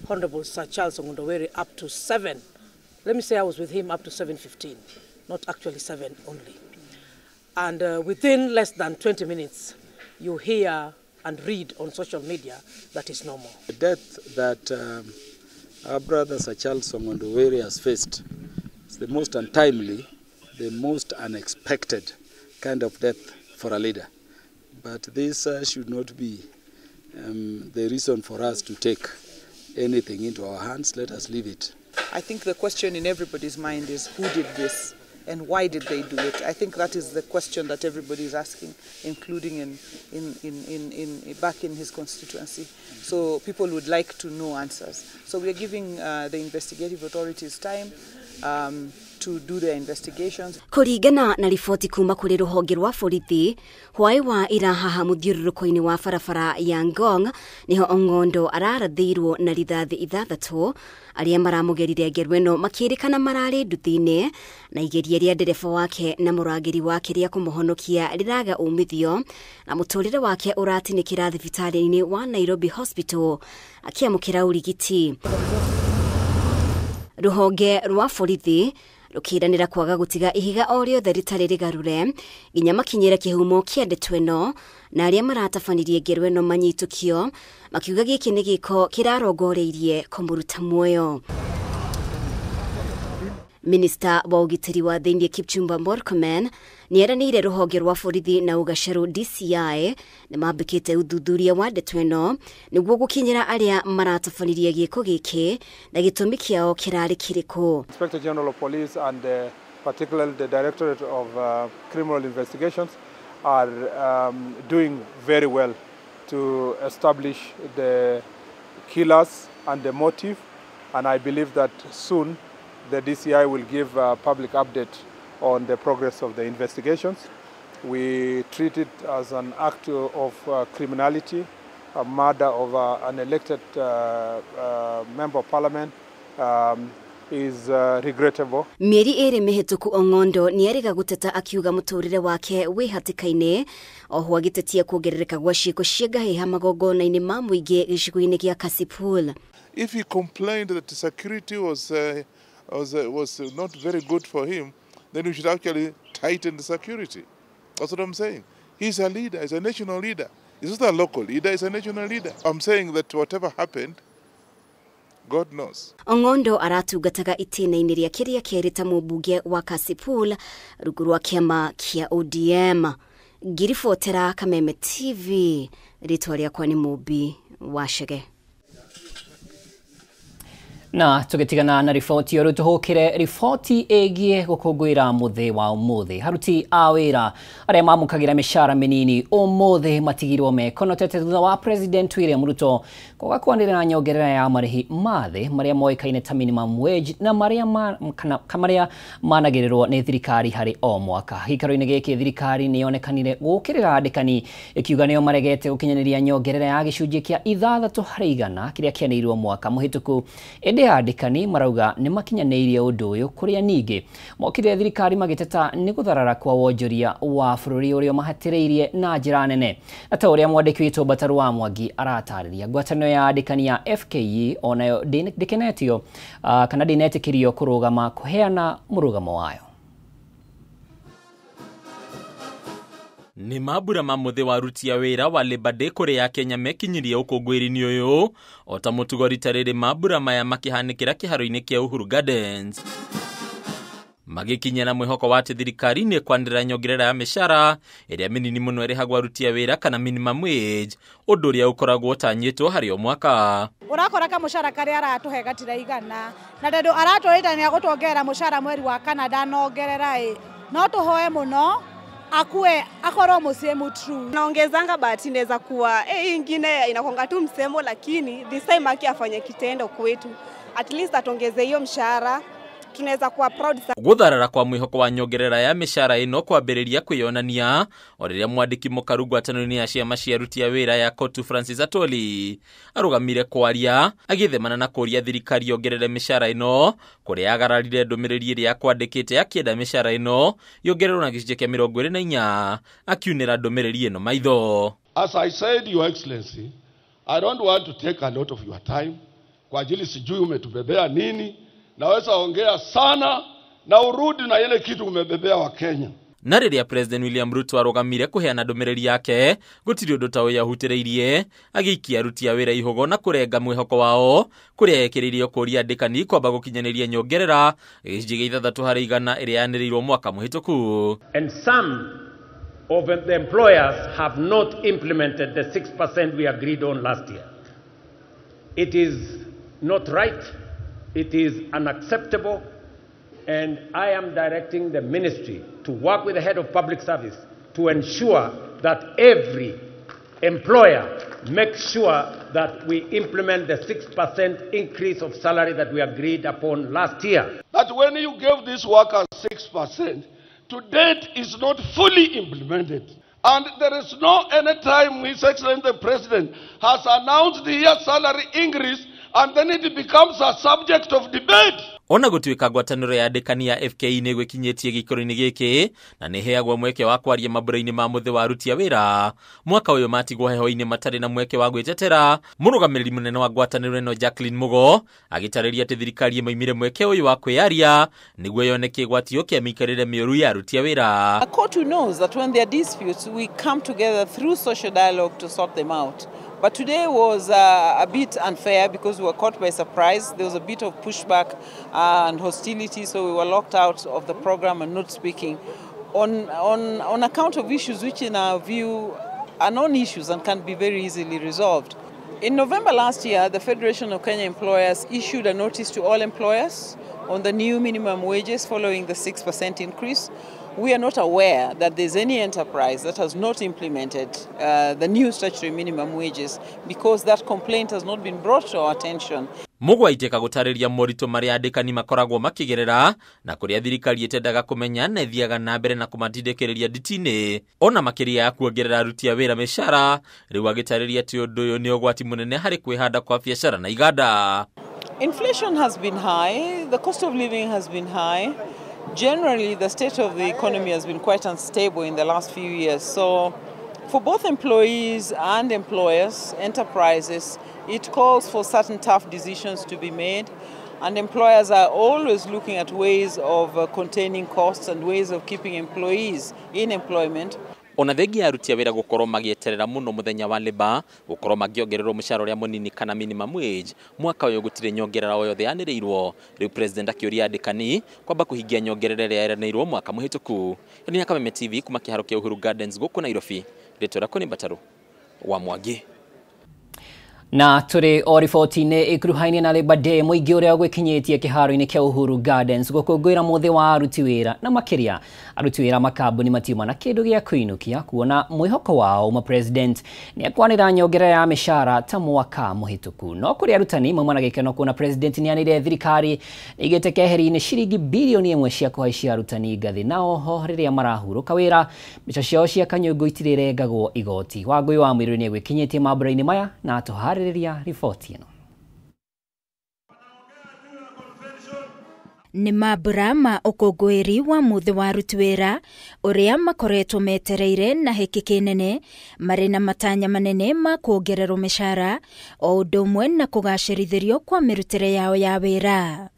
Honorable Sir Charles Ongundowere up to 7. Let me say I was with him up to 7:15, not actually 7 only. And within less than 20 minutes, you hear and read on social media that is normal. The death that our brother Sir Charles Ongundowere has faced is the most untimely, the most unexpected kind of death for a leader. But this should not be the reason for us to take anything into our hands. Let us leave it. I think the question in everybody's mind is who did this and why did they do it? I think that is the question that everybody is asking, including back in his constituency. So people would like to know answers. So we are giving the investigative authorities time to do their investigations. Kuringana na riboti kuma kuri ruhonge rwa borithi hwai wa ira haha muthiururuko-ini wa barabara ya Ngong niho Ong'ondo ararathirwo na rithathi 6 aria maramugerire ngero ino makirikana marari nduthi-ini na igeria ria ndereba wake na murangiri wake ria kumuhonokia riraga umithio na muturire wake uratinikira thibitari-ini wa Nairobi Hospital akiamukira urigiti. Ruhonge rwa borithi rukiranira kwaga gutiga ihiga o riothe ritari rigarure nginya makinyira kihumo kia ndeto ino na aria maratabanirie ngero ino manyitukio makiuga giki ni giko kirarongoreirie kumuruta muoyo. Minister wa ugitiri wa thiini Kipchumba Murkomen nieranire ruhonge rwa borithi na ugaceru DCI ni mambikite uthuthuria wa ndeto ino niguo gukinyira aria maratabanirie giko giki na gitumi kiao kirari kiriku. Inspector General of Police and particularly the Directorate of Criminal Investigations are doing very well to establish the killers and the motive, and I believe that soon the DCI will give a public update on the progress of the investigations. We treat it as an act of criminality, a murder of an elected member of parliament is regrettable. Mieri ere mihituku Ong'ondo nieriga guteta akiuga muturire wake wi hatikaine oho agitetia kuongerereka gwa ciiko cia ngahiha magongona-ini ma muingi gicigo-ini gia Kasipul. If he complained that the security was not very good for him, then we should actually tighten the security. That's what I'm saying. He's a leader, he's a national leader. He's not a local leader, he's a national leader. I'm saying that whatever happened, God knows. Ong'ondo aratungataga itinaini ria kiria kerita mubunge wa Kasipul rungu rwa kiama kia ODM. Ngiribotera Kameme TV, ritwa riakwa ni Mubi Wachege. Na tugitigana na riboti yo rutuhukire riboti egie gukungwira muthi wa umuthi haruti awira aria mamukagira mishara minini umuthi matigirwo mekonotete thutha wa President William Ruto koga kwanira nyongerera ya marihi mathi maria moikaine ta minimum wage na maria managirirwo ni thirikari hari o mwaka. Hikaro-ini giki thirikari ni yonekanire gukirira andikani ikiuga niyo maregete gukinyaniria nyongerera ya gicunjia kia 6% kiria kianirwo mwaka muhituku. Andikani marauga ni makinyaneirie undu uyu kuria ningi mokire thirikari magiteta ni gutharara kwa wonjoria wa bururi uria mahatireirie na njira nene. Ata uria mwandiki witũ Bataru wa Mwangi aratariria ngwatanio ya andikani ya FKE onayo ndikenetio kana dinetikirio kurugama kuheana murugamo wayo. Ni mabura mamuthi wa ruti ya wira wa Labour Day kuria Kenya mekinyirie ukungwiri-ini uyu ota mutugo ritariri mabura maya makihanikira kiharo-ini kia Uhuru Gardens magikinyana mwihoko wa thirikari ni kwandira nyongerera ya mishara iria minini muno irihagwa ruti ya wira kana minimum wage undu uria ukoragwo utanyitwo hari o mwaka. Urakora ka mushara karia aratuhe gatiraigana na ndendu aratwita ni agutwongerera mushara mweri wa Canada nongerera no tuhoe muno akue akoro musemo true naongezanga bahati inaweza kuwa ingine inakonga tu msemo, lakini this time afanye kitendo kwetu, at least atongeze hiyo mshahara, tunaweza kuwa proud sana. Gutharara kwa mwihoko wa nyongerera ya mishara ino kwambiriria kwiyonania oriria mwandiki mukaru ngwatanio-ini ya ciama cia ruti ya wira ya Kotu Francis Atoli arugamire kwaria agithemana na kuria thirikari yongerere mishara ino kuria agararire ndumiriri iria kwandikite akienda mishara ino yongererwo na gicunjia kia 24 akiunira ndumiriri ino maitho. As I said, Your Excellency, I don't want to take a lot of your time. kwa ajili sijui umetubebea nini. Naweza ongea sana na urudi na ile kitu umebebea wa Kenya. Na rĩrĩa President William Ruto arogamire kuheana ndũmĩrĩri yake, gũtirĩ ũndũ ta ũyũ ahutĩrĩirie, agĩikia aruti a wĩra ihogo na kũrenga mwĩhoko wao, kũrĩa ekĩrĩire kũria andĩkani kwamba gũkinyanĩria nyongerera gĩcunjĩ gĩa 3 harĩ 100 ĩrĩa yanĩrĩirwo mwaka mũhĩtũku. And some of the employers have not implemented the 6% we agreed on last year. It is not right, it is unacceptable, and I am directing the ministry to work with the head of public service to ensure that every employer makes sure that we implement the 6% increase of salary that we agreed upon last year. That when you gave these workers 6%, to date is not fully implemented. And there is no any time His Excellency the President has announced the year salary increase and then it becomes a subject of debate. Ona gũtuĩka ngwatanĩro ya andĩkani ya FKE nĩ gwĩkinyĩtie gĩkĩro-inĩ gĩkĩ na nĩ heagwo mweke wa kwaria mambũra-inĩ ma mũthĩ wa aruti a wĩra. Mwaka ũyũ matigwo heho-inĩ matarĩ na mweke wa gwĩtetera. Mũrũgamĩrĩri mũnene wa ngwatanĩro ĩno Jacqueline Mugo agĩtarĩria atĩ thirikari ĩmaimire mweke ũyũ wa kwĩyaria nĩguo yone kĩgwatio kĩa mĩikarĩre mĩũru ya aruti a wĩra. A court knows that when there are disputes we come together through social dialogue to sort them out. But today was a bit unfair because we were caught by surprise. There was a bit of pushback and hostility, so we were locked out of the program and not speaking on account of issues which in our view are non-issues and can be very easily resolved. In November last year, the Federation of Kenya Employers issued a notice to all employers on the new minimum wages following the 6% increase. We are not aware that there's any enterprise that has not implemented the new statutory minimum wages because that complaint has not been brought to our attention. Mugo aitĩka gũtarĩria moritũ marĩa andĩkani makoragwo makĩgerera na kũrĩa thirikari ĩtendaga kũmenya na ĩthiaga na mbere na kũmatindĩkĩrĩria nditi-inĩ ona makĩria ya kuongerera aruti a wĩra mĩcara. Rĩu agĩtarĩria atĩ ũndũ ũyũ nĩ ũgwati mũnene harĩ kwĩhanda kwa biacara na iganda. Inflation has been high, the cost of living has been high. Generally, the state of the economy has been quite unstable in the last few years. So, for both employees and employers, enterprises, it calls for certain tough decisions to be made. And employers are always looking at ways of containing costs and ways of keeping employees in employment. Ona thengia aruti a wĩra gũkorwo magĩeterera mũno mũthenya wa Labour gũkorwo magĩongererwo mũcara ũrĩa mũnini kana minimum wage, mwaka ũyũ gũtirĩ nyongerera o yothe yanĩrĩirwo. Rĩu president akĩũria andĩkani kwamba kũhingia nyongerera ĩrĩa yeranĩirwo mwaka mũhĩtũku. Ni Kameme TV kuma kĩharo kĩa Uhuru Gardens gũkũ Nairobi. Rĩtwa rĩakwa nĩ Mbataro wa Mwangi. Na tũrĩ o riboti-inĩ ĩkuruhainie na Labour Day, mũingĩ ũrĩa ũgwĩkinyĩtie kĩharo-inĩ kĩa Uhuru Gardens gũkũngũĩra mũthĩ wa aruti wĩra na makĩria aruti wĩra makambuni matiuma na kĩndũ gĩa kũinũkia kuona mwĩhoko wao ma president nĩ ekwanĩra nyongerera ya mĩcara ta mwaka mũhĩtũku. No kũrĩ arutani mauma na gĩkeno kuona president nĩ anĩire thirikari ĩigĩte keheri-inĩ ciringi bilioni 1 cia kũhaicia arutani ngathĩ, na oho rĩrĩa marahurũka wĩra mbeca ciao cia kanyũngũ itirĩrengagwo igoti. Wangũi wa Mũirũ nĩ gwĩkinyĩtie mambũra-inĩ maya na tũharĩrĩria riboti ĩno. Nĩ mambũra ma ũkũngũĩri wa mũthĩ wa aruti wĩra ũrĩa makoretwo metereire na hĩkĩ kĩnene marĩ na matanya manene ma kuongererwo mĩcara o ũndũ ũmwe na kũgacĩrithĩrio kwa mĩrutĩre yao ya wĩra.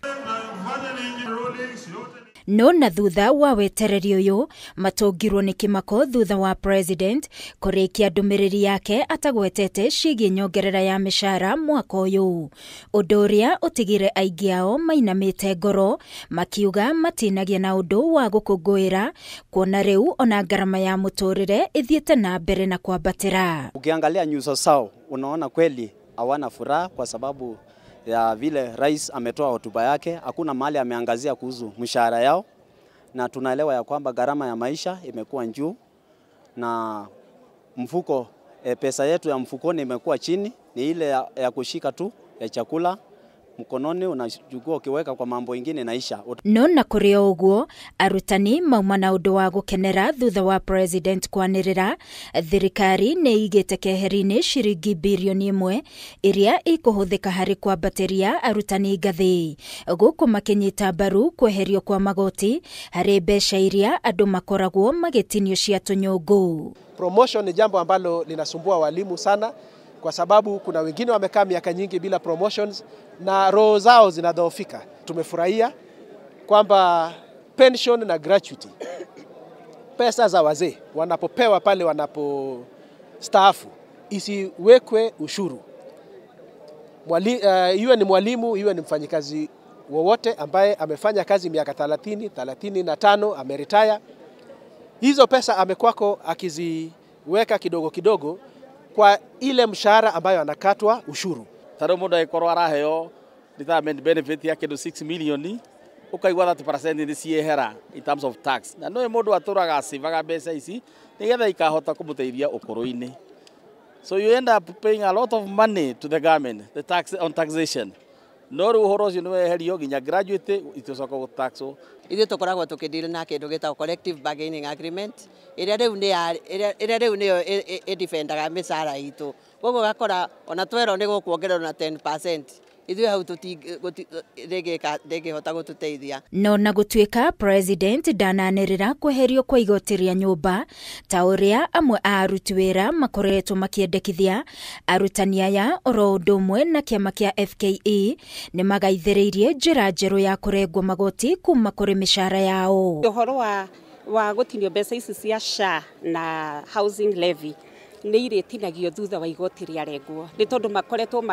No na thutha wa wetereri ũyũ matũngirwo nĩ kĩmako thutha wa president kũrĩkia ndũmĩrĩri yake atagwetete ciĩgiĩ nyongerera ya mĩcara mwaka ũyũ, ũndũ ũrĩa ũtigire aingĩ ao mainamĩte ngoro makiuga matinagia na ũndũ wa gũkũngũĩra kuona rĩu ona ngarama ya mũtũrĩre ithiĩte na mbere na kwambatĩra. Ukiangalia nyuso zao unaona kweli hawana furaha kwa sababu ya vile rais ametoa hotuba yake, hakuna mahali ameangazia kuhusu mshahara yao, na tunaelewa ya kwamba gharama ya maisha imekuwa juu na mfuko pesa yetu ya mfukoni imekuwa chini, ni ile ya kushika tu ya chakula mkononi unachukua ukiweka kwa mambo ingine naisha. No na kũrĩ ũguo arutani mauma na ũndũ wa gũkenera thutha wa president kwanĩrĩra thirikari nĩ igĩte keheri-inĩ ciringi bilioni 1 iria ikũhũthĩka harĩ kwambatĩria arutani ngathĩ, gũkũ makĩnyita mbaru kweherio kwa magoti harĩ mbeca iria andũ makoragwo magĩtinio cia tũnyũngũ. Promotion ni jambo ambalo linasumbua walimu sana, kwa sababu kuna wengine wamekaa miaka nyingi bila promotions na roho zao zinadhoofika. Tumefurahia kwamba pension na gratuity, pesa za wazee wanapopewa pale wanapostaafu, isiwekwe ushuru. Iwe ni mwalimu, iwe ni mfanyikazi wowote ambaye amefanya kazi miaka 30, 35, ameretire, hizo pesa amekwako akiziweka kidogo kidogo kwa ile mshahara ambayo anakatwa ushuru. Taro mundu aikorwo araheo retirement benefit ya kindu 6 million, ukaigwa 30% ni ciehera in terms of tax. Na no mundu aturaga asivaga mbeca ici nigetha ikahota kumuteithia ukuru-ini. So you end up paying a lot of money to the government, the tax on taxation. No ru horo cio nwe herio ginya graduate itocoka gutaxo. Ithuĩ tũkoragwo tũkĩdeal na kĩndũ gĩtagwo collective bargaining agreement ĩrĩa rĩu nĩyo ĩdefendaga mĩcara itũ. Koguo gakora ona twero nĩ gũkuongererwo na 10%. Ithuĩ hau ndĩngĩhota gũtũteithia. No na gũtuĩka president ndananĩrĩra kweherio kwa igoti rĩa nyũmba ta ũrĩa amwe a aruti wĩra makoretwo makĩendekithia, arutani aya oro ũndũ ũmwe na kĩama kĩa FKE nĩ magaithĩrĩirie njĩra njerũ ya kũrengwo magoti kuma kũrĩ mĩcara yao. Ũhoro wa gũtinio mbeca ici cia SHA na housing levy nĩ irĩtinagio thutha wa igoti rĩarengwo, nĩ tondũ makoretwo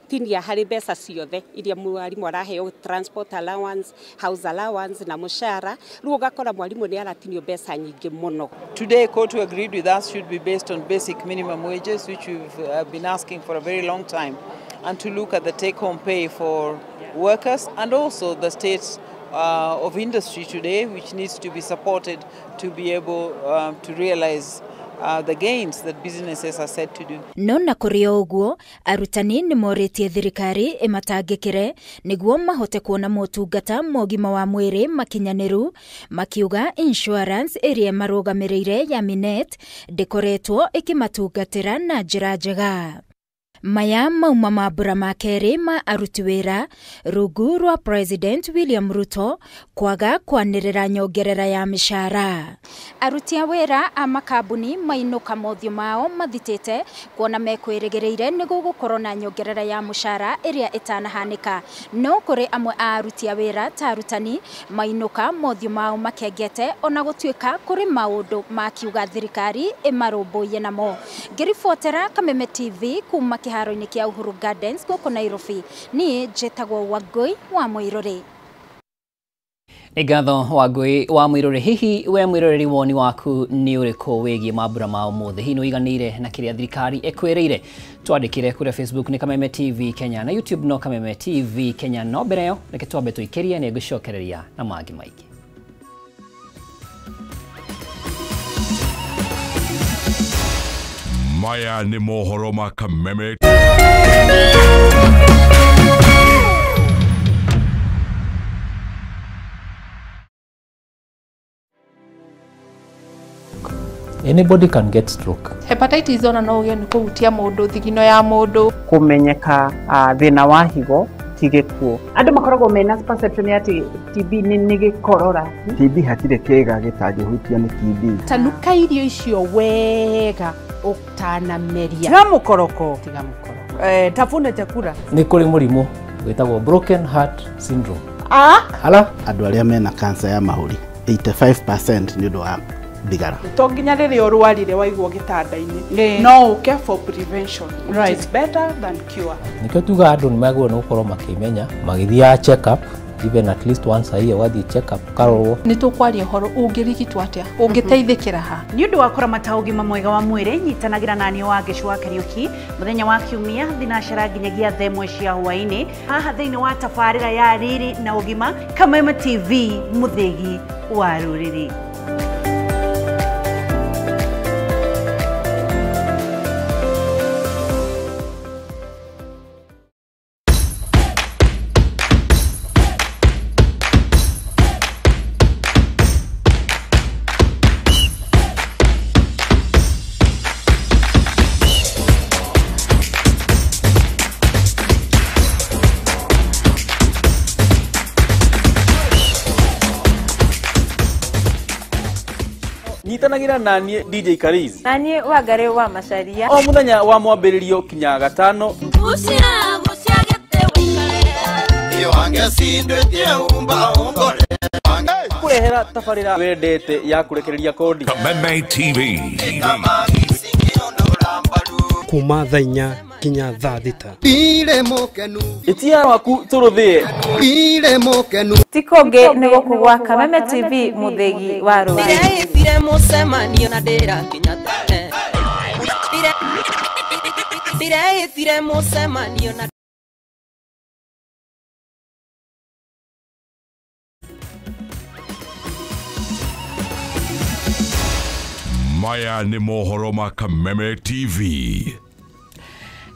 tinia harĩ mbeca ciothe iria mwarimu araheo, transport allowance, house allowance na mushara, rĩu ũgakora mwarimu nĩ aratinio mbeca nyingĩ mũno. Today, COTU agreed with us should be based on basic minimum wages, which we've been asking for a very long time, and to look at the take-home pay for workers and also the state of industry today, which needs to be supported to be able to realize the gains that businesses are said to do. No na kũrĩ ũguo, arutani nĩ morĩtie thirikari ĩmatangĩkĩre nĩguo mahote kuona motungata mogima wa mwĩrĩ makinyanĩru, makiuga insurance ĩrĩa marũgamĩrĩire ya Minet ndĩkoretwo ĩkĩmatungatĩra na njĩra njega. Maya mauma mambura ma kerĩ ma aruti wĩra rungu rwa President William Ruto kwaga kwanĩrĩra nyongerera ya mĩcara. Aruti a wĩra a makambuni mainũka mothiũ mao mathitĩte kuona mekwĩrĩgĩrĩire nĩ gũgũkorwo na nyongerera ya mũcara ĩrĩa ĩtanahanĩka. No kũrĩ amwe a aruti a wĩra ta arutani mainũka mothiũ mao makengete ona gũtuĩka kũrĩ maũndũ makiuga thirikari ĩmarũmbũiye namo. Ngĩribotera Kameme TV kuma kĩharo-inĩ kĩa Uhuru Gardens gũkũ Nairobi, niĩ njĩtagwo Wangui wa Mũirũrĩ. Ngatho Wangui wa Mũirũrĩ, hihi we mwĩroreri woni waku nĩ ũrĩkũ wĩgiĩ mambura ma ũmũthĩ? Hihi nĩ ũiganĩire na kĩrĩa thirikari ĩkwĩrĩire? Twandĩkĩre kũrĩa Facebook nĩ Kameme TV Kenya na YouTube no Kameme TV Kenya. No mbere ĩyo reke twambe tũikĩrie nĩ ngũcokereria na mangĩ maingĩ. Maya ni mohoro ma Kameme. Anybody can get stroke. Hepatitis ona no ũgĩe nĩ kũhutia mũndũ, thigino ya mũndũ. Kũmenyeka thĩna wa higo ti gĩkuũ. Andũ makoragwo mena perception ya TB nĩ gĩkorora. TB hatirĩ kĩga gĩtangĩhutia nĩ TB. Tanuka irio icio wega ũtanameria. Tiga mũkoroko. Tafuna chakula. Nĩ kũrĩ mũrimũ wĩtagwo broken heart syndrome. Ala andũ arĩa mena cancer ya mahũri 85% nĩ ũndũ wa thigara. To nginya rĩrĩa ũrwarire waigwo gĩtanda-inĩ. No ũke for prevention. Right. It's better than cure. Nĩkĩo tuga andũ nĩ magĩrĩirwo nĩ gũkorwo makĩmenya magĩthiaga check up even at least once a year, wathiĩ check up karorwo. Nĩ tũkwaria ũhoro ũngĩrigitwo atĩa, ũngĩteithĩkĩra ha. Nĩ ũndũ wa kũramata ũgima mwega wa mwĩrĩ, nyitanagĩra naniĩ wa Gĩcũa Kariuki mũthenya wa Kiumia thinacara nginyagia thaa 1 cia hwaĩ-inĩ haha thĩinĩ wa tabarĩra ya Riri na Ũgima Kameme TV, mũthĩgi wa rũrĩrĩ. Nyitanagira nanie DJ Kariz. Nanie Wangari wa Macharia. O muthenya wa mwambĩrĩrio kinya gatano. Kurehera tabarĩra wendete ya kurekereria kodi. Kameme TV. Kuma thainya kinya thaa thita. Itia waku turuthie. Tikonge nego kugwa Kameme TV muthegi wa Rũĩ. Ndĩreithire mũcemanio na ndĩrakinya tene. Ndĩreithire mũcemanio na Maya nĩ mohoro ma Kameme TV.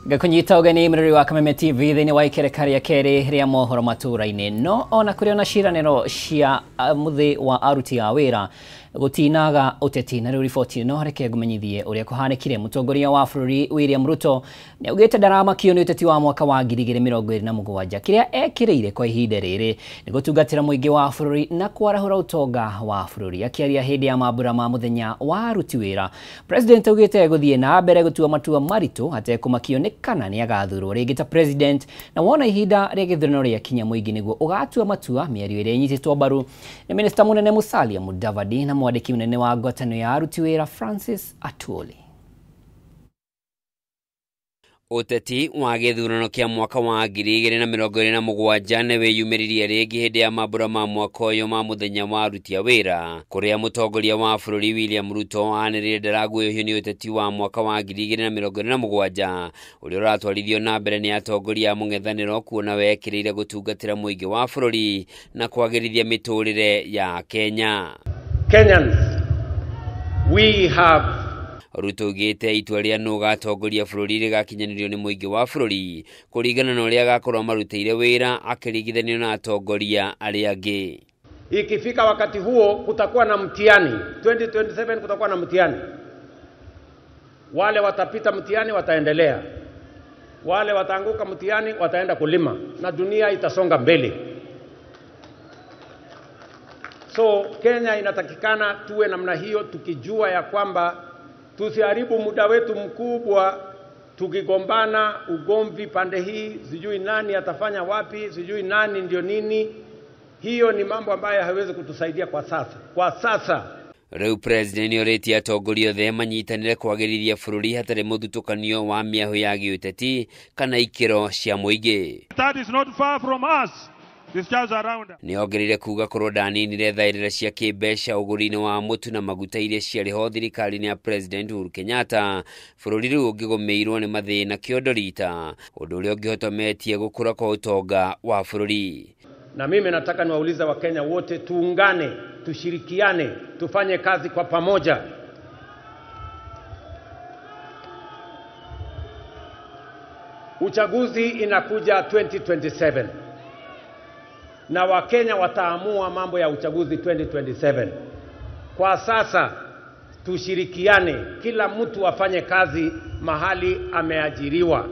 Gakunyita ugeni mriri wa Kameme TV thĩinĩ wa ikereka rĩa kerĩ rĩa mohoro matũra-inĩ no ona kũrĩ ona ciĩranĩro cia mũthĩ wa aruti a wĩra gũtinaga ũteti na rĩu riboti no reke ngũmenyithie ũrĩa kũhanĩkire mũtongoria wa bũrũri William Ruto nĩ augĩte ndaramakio nĩ ũteti wa mwaka wa 2027 kĩrĩa ekĩrĩire kwa ihinda rĩrĩ nĩ gũtungatĩra mũingĩ wa bũrũri na kwarahũra ũtonga wa bũrũri akĩaria hĩndĩ ya mambura ma mũthenya wa aruti wĩra. President augĩte gũthiĩ na mbere gũtua matua maritũ hatekũmakio nĩ kana nĩ agathurwo rĩngĩ ta president na wona ihinda rĩa gĩthurano rĩa kinya mũingĩ nĩguo ũgatua matua mĩario ĩrĩa ĩnyitĩtwo mbaru nĩ Minister mũnene Musalia Mudavadi na mwandĩki mũnene wa ngwatanĩro ya aruti wĩra Francis Atwoli. Ũteti wa gĩthurano kĩa mwaka wa 2027 nĩ wĩyumĩririe rĩngĩ hĩndĩ ya mambura ma mwaka ũyũ ma mũthenya wa aruti a wĩra kũrĩa mũtongoria wa bũrũri William Ruto anĩrĩire ndaraguoyohio nĩ ũteti wa mwaka wa 2027 ũrĩa ũratwarithio na mbere nĩ atongoria a mũng'ethanĩro kuona wekĩrĩire gũtungatĩra mũingĩ wa bũrũri na kwagĩrithia mĩtũrĩre ya Kenya. Kenyans, we have Ruto ugĩte itua rĩa nũ gatongoria bũrũri rĩgakinyanĩrio nĩ mũingĩ wa bũrũri kũringana na ũrĩa agakorwo marutĩire wĩra akĩringithanio na atongoria arĩa angĩ. Ikifika wakati huo kutakuwa na mtihani. 2027 kutakuwa na mtihani. Wale watapita mtihani wataendelea. Wale wataanguka mtihani wataenda kulima na dunia itasonga mbele. So Kenya inatakikana tuwe namna hiyo tukijua ya kwamba tusiharibu muda wetu mkubwa tukigombana ugomvi pande hii sijui nani atafanya wapi sijui nani ndio nini. Hiyo ni mambo ambayo haiwezi kutusaidia kwa sasa. Rĩu president nĩorĩtie atongoria othe manyitanĩre kwagĩrithia bũrũri hatarĩ mũthutũkanio wa mĩahũ ya gĩũteti kana ikĩro cia mũingĩ. That is not far from us. Nĩongereire kuga korwo ndaninire thaĩrĩra cia kĩmbeca ũgũri-inĩ wa mũtu na maguta iria ciarĩ ho thirikari-inĩ ya President Uhuru Kenyatta bũrũri rĩu ũngĩgũmĩirwo nĩ mathĩna kĩondorita ũndũ ũrĩa ũngĩhotometie gũkũra kwa ũtonga wa bũrũri. Na mimi nataka niwaulize Wakenya wote tuungane, tushirikiane, tufanye kazi kwa pamoja. Uchaguzi inakuja 2027. Na Wakenya wataamua mambo ya uchaguzi 2027. Kwa sasa tushirikiane, kila mtu afanye kazi mahali ameajiriwa.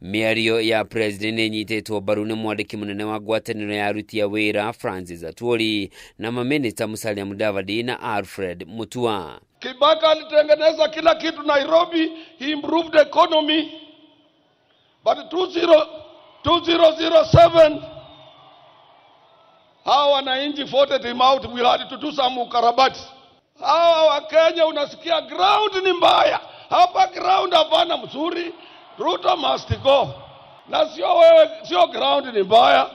Mĩario ya president nĩnyitĩtwo mbaru nĩ mwandĩki mũnene wa ngwatanĩro ya aruti a wĩra Francis Atwoli na maminista Musalia Mudavadi na Alfred Mutua. Kibaki alitengeneza kila kitu Nairobi, he improved the economy. But 2007 hawa wananchi voted him out. We had to do some ukarabati. Hawa wa Kenya unasikia ground ni mbaya. Hapa ground hapana mzuri. Ruto must go. Na sio wewe, sio ground ni mbaya.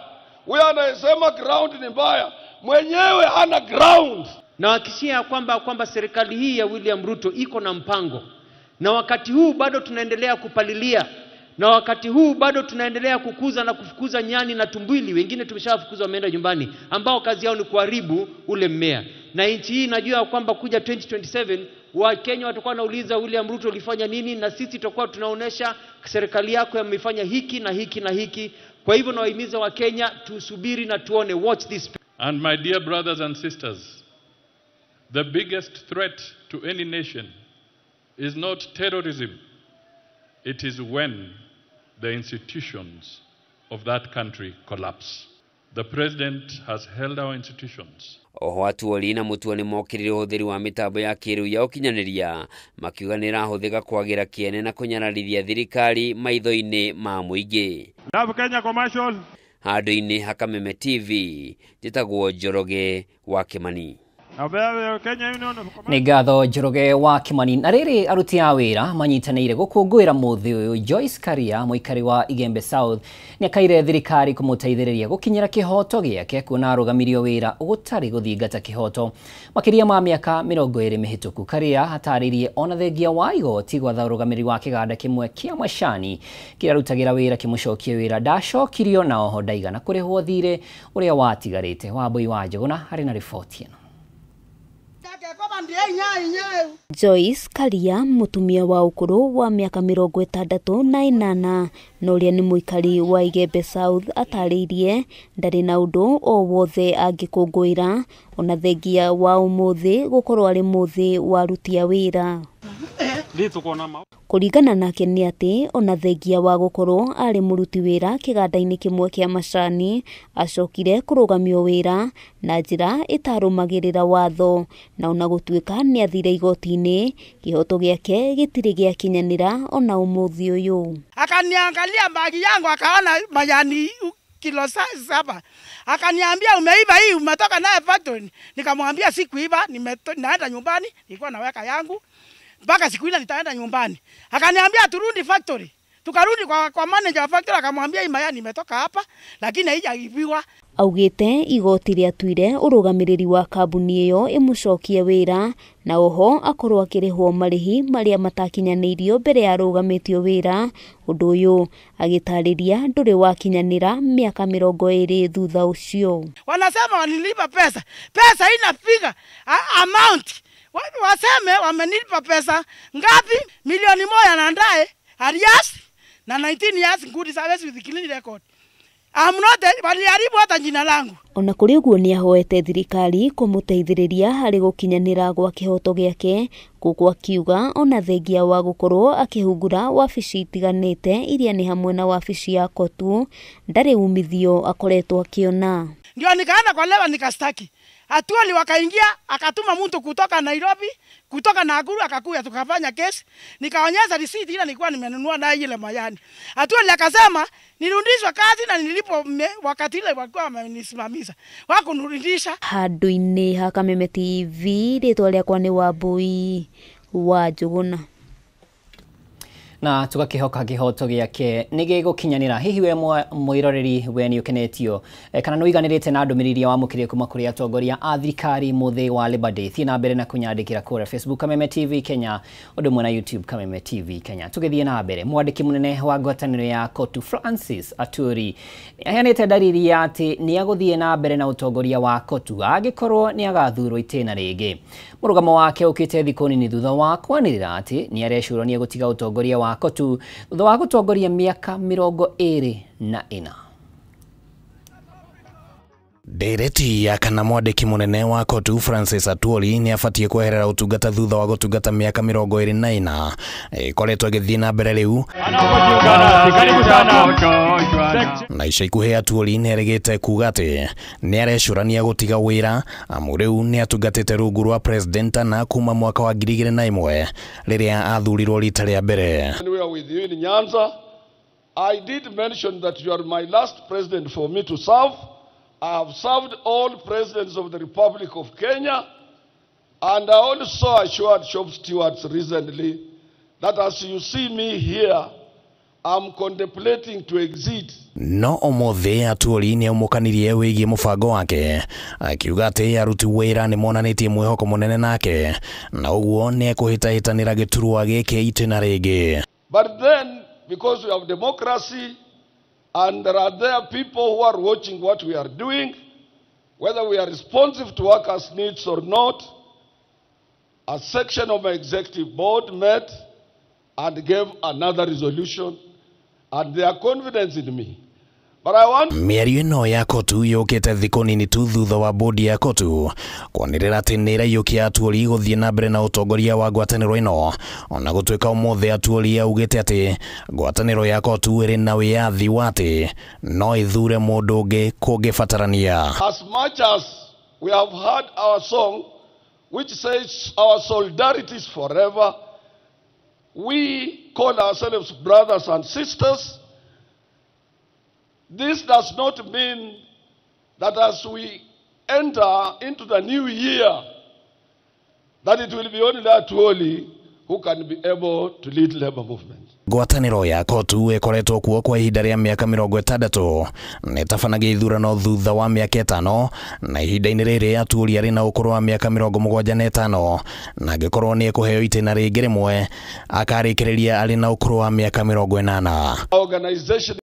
Wewe anasema ground ni mbaya. Mwenyewe hana ground. Na wakishia kwamba serikali hii ya William Ruto iko na mpango. Na wakati huu bado tunaendelea kupalilia. Na wakati huu bado tunaendelea kukuza na kufukuza nyani na tumbili, wengine tumeshawafukuza wameenda nyumbani, ambao kazi yao ni kuharibu ule mmea. Na nchi hii najua kwamba kuja 2027 Wakenya watakuwa wanauliza William Ruto ulifanya nini, na sisi tutakuwa tunaonesha serikali yako imefanya hiki na hiki na hiki. Kwa hivyo nawahimiza Wakenya tusubiri na tuone, watch this. And my dear brothers and sisters, the biggest threat to any nation is not terrorism. It is when the institutions of that country collapse. The president has held our institutions. Oho Atuoli na Mutua nĩmokĩrire ũhũthĩri wa mĩtambo ya kĩrĩu ya ũkinyanĩria makiuga nĩ ĩrahũthĩka kwagĩra kĩene na kũnyararithia thirikari maitho-inĩ ma mũingĩ. Love Kenya Commercial. Handũ-inĩ ha Kameme TV njĩtagwo Njoroge wa Kimani. Nĩ ngatho Njoroge wa Kimani. Na rĩrĩ aruti a wĩra manyitanĩire gũkũngũĩra mũthĩ ũyũ. Joyce Karia mũikari wa Igembe South nĩ akaire thirikari kũmũteithĩrĩria gũkinyĩra kĩhoto gĩake kuona arũgamirio wĩra gũtarĩ gũthingata kĩhoto. Makĩria ma mĩaka 20 mĩhĩtũku, Karia atarĩirie ona thengia wa igoti gwatha ũrũgamĩrĩri wa kĩganda kĩmwe kĩa macani kĩrĩa arutagĩra wĩra kĩmũcokie wĩra ndacokirio na oho ndaigana kũrĩhwo thirĩ ũrĩa watigarĩte. Wambui wa Njũgũna harĩ na riboti ĩno. Joyce Karia mutumia wa ukuru wa miaka 68 na uria ni muikari wa Igembe South atarĩirie ndarĩ na ũndũ o wothe angĩkũngũĩra ona thengia wa ũmũthĩ gũkorwo arĩ mũthĩ wa aruti a wĩra. Kũringana nake nĩ atĩ ona thengia wa gũkorwo arĩ mũruti wĩra kĩganda-inĩ kĩmwe kĩa macani acokire kũrũgamio wĩra na njĩra ĩtarũmagĩrĩra watho na ona gũtuĩka nĩ athire igoti-inĩ kĩhoto gĩake gĩtirĩ gĩakinyanĩra ona ũmũthĩ ũyũ. Akaniangalia bagi yangu akaona majani kilo 7. Akaniambia umeiba hii, umetoka naye factory. Nikamwambia sikuiba, naenda nyumbani, nilikuwa naweka yangu. Mpaka siku ile nitaenda nyumbani. Akaniambia turudi factory. Tukarudi kwa manager wa factory akamwambia hii mayani imetoka hapa lakini haijaibiwa. Augĩte igoti rĩatuire ũrũgamĩrĩri wa kambuni ĩyo ĩmũcokie wĩra na oho akorwo akĩrĩhwo marĩhi marĩa matakinyanĩirio mbere ya arũgamĩtio wĩra. Ũndũ ũyũ agĩtarĩria ndũrĩ wakinyanĩra mĩaka 20 thutha ũcio. Wanasema wanilipa pesa. Pesa inapiga amount. Waseme wamenilipa pesa ngapi? Milioni 1 na ndae alias na 19 years good service with clean record. I'm not waliharibu hata jina langu. Ona kũrĩ ũguo nĩ ahoete thirikari kũmũteithĩrĩria harĩ gũkinyanĩra gwa kĩhoto gĩake, gũkũ akiuga ona thengia wa gũkorwo akĩhungura wabici itiganĩte iria nĩ hamwe na wabici ya Kotu ndarĩ umithio akoretwo akiona. Ndio nikaenda kwa lewa nikastaki. Atuoli wakaingia akatuma mtu kutoka Nairobi, kutoka Nakuru akakuja tukafanya kesi. Nikaonyesha receipt ile nilikuwa nimenunua na ile mayani. Atuoli akasema nirudishwe kazi na nilipo wakati ile walikuwa wamenisimamisha. Wakunirudisha. Handũ-inĩ ha Kameme TV rĩtwa rĩakwa nĩ Wambui wa Njũgũna. Na tugakihoka kĩhoto gĩake nĩ gĩgũkinyanĩra. Hihi we mwĩroreri we nĩ ũkenetio kana nĩ ũiganĩrĩte na ndũmĩrĩri ya wamũkĩrĩe kuma kũrĩ atongoria a thirikari mũthĩ wa Labour Day? Thiĩ na mbere na kũnyandĩkĩra kũrĩa Facebook Kameme TV Kenya, ũndũ ũmwe na YouTube Kameme TV Kenya. Tũgĩthiĩ na mbere, mwandĩki mũnene wa ngwatanĩro ya Kotu Francis Atwoli aheanĩte ndariri ya atĩ nĩ agũthiĩ na mbere na ũtongoria wa Kotu angĩkorwo nĩ agathurwo itĩna rĩngĩ. Mũrũgamo wake ũkĩte thikũ nini thutha wa kwanĩrĩra atĩ nĩ arecũrania gũtiga ũtongoria wa Kotu thutha wa gũtongoria mĩaka 24. Ndereti ya kana mwandĩki mũnene wa Kotu Francis Atwoli nĩ abatie kweherera ũtungata thutha wa gũtungata mĩaka 24 ĩkoretwo ĩgĩthiĩ na mbere rĩu. Na ica ikuhĩ Atwoli nĩ erĩgĩte kuuga atĩ nĩ arecũrania gũtiga wĩra amu rĩu nĩ atungatĩte rungu rwa president na kuma mwaka wa 2001 rĩrĩa athurirwo rita rĩa mbere. I did mention that you are my last president for me to serve. I have served all presidents of the Republic of Kenya, and I also assured shop stewards recently that as you see me here, I'm contemplating to exit. No ũmũthĩ Atwoli nĩ aumũkanirie wĩgiĩ mũbango wake akiuga atĩ aruti wĩra nĩ monanĩtie mwĩhoko mũnene nake na ũguo nĩ ekũhĩtahĩtanĩra gĩturwa gĩkĩ itĩna rĩngĩ. But then, because we have democracy, and there are people who are watching what we are doing, whether we are responsive to workers' needs or not, a section of my executive board met and gave another resolution, and their confidence in me But I want mĩario ĩno ya kotu yũkĩte thikũ nini tu thutha wa bodi ya kotu kwanĩrĩra atĩ nĩ ĩraiyũkia atuori gũthiĩ na mbere na ũtongoria wa ngwatanĩro ĩno, ona gũtuĩka ũmũthĩ atuori augĩte atĩ ngwatanĩro ya kotu ĩrĩ na wĩyathi wa atĩ no ĩthure mũndũ ũngĩ kũngĩbatarania. As much as we have heard our song which says our solidarity is forever, we call ourselves brothers and sisters. This does not mean that as we enter into the new year, that it will be only Atuoli who can be able to lead labor movement. Ngwatanĩro ya kotu ĩkoretwo kuo kwa ihinda rĩa mĩaka 60 na ĩtabanagia ithurano thutha wa mĩaka 5, na ihinda-inĩ rĩrĩ atuori arĩ na ũkũrũ wa mĩaka 75 na angĩkorwo nĩ ekũheo itĩna rĩngĩ rĩmwe akarĩkĩrĩria arĩ na ũkũrũ wa mĩaka 80. Organization